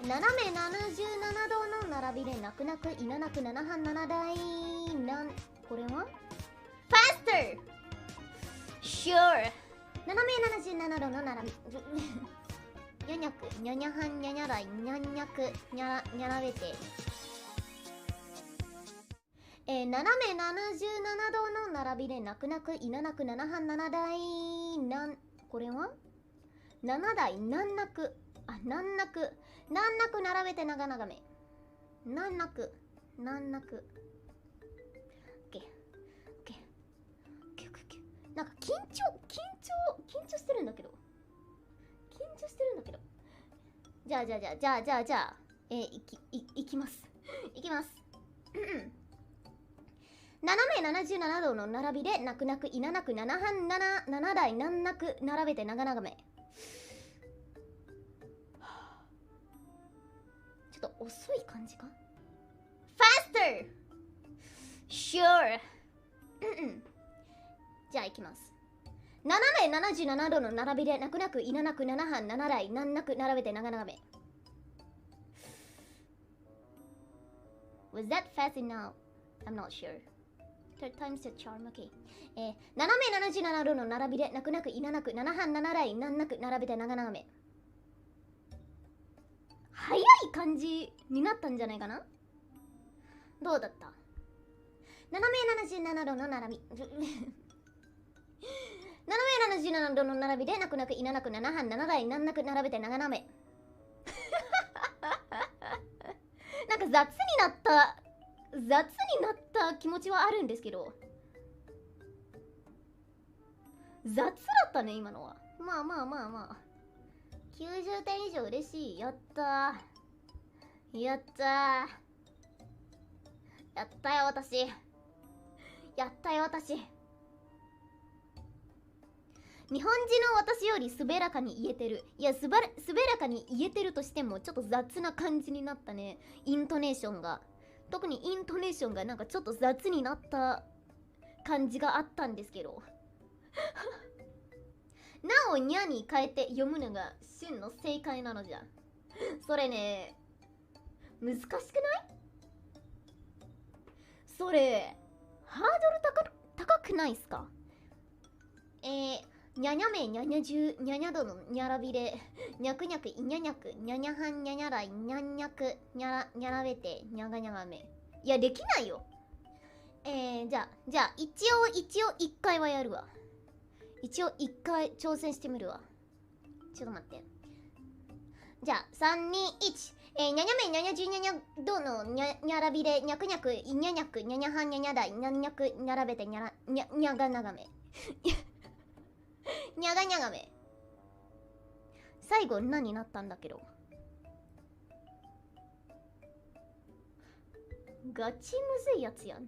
斜め77度の並びで泣く泣くいななく7半7台これは Faster! Sure! 斜め77度の並びにゃにゃくにゃにゃはんにゃにゃらいにゃんにゃくにゃらべて斜め77度の並びで泣く泣くいななく7半7台これは7台なんなくなんなく並べて長々めなんなくオッケーなんか緊張してるんだけどじゃあいきます斜め77度の並びで泣く泣くいななく7半7台なんなく並べて長々めちょっと遅い感じか Faster! Sure! じゃあいきます斜め77度の並びで泣く泣くいななく7半7台なんなく並べて長々め Was that fast enough? I'm not sure Third time's the charm, okay 斜め77度の並びで泣く泣くいななく7半7台なんなく並べて長々め早い感じになったんじゃないかなどうだった斜め77度の並び斜め77度の並びで泣く泣くいななく7半7台なんなく並べて長々めなんか雑になった気持ちはあるんですけど雑だったね今のはまあ90点以上嬉しいやったよ私日本人の私より滑らかに言えてるいや滑らかに言えてるとしてもちょっと雑な感じになったねイントネーションが特にイントネーションがなんかちょっと雑になった感じがあったんですけどなおにゃに変えて読むのが旬の正解なのじゃそれね難しくないそれハードル高くないっすかにゃにゃめにゃにゃじゅにゃにゃどのにゃらびれにゃくにゃくいにゃにゃくにゃにゃはんにゃにゃらいにゃんにゃくにゃらべてにゃがにゃがめいやできないよじゃあ一応一回はやるわ一応一回挑戦してみるわちょっと待ってじゃあ3、2、1にゃにゃめにゃにゃじゅにゃにゃどのにゃらびれにゃくにゃくいにゃにゃくにゃにゃはんにゃにゃだいにゃんにゃくにゃらべてにゃがながめにゃがにゃがめ最後何になったんだけどガチむずいやつやん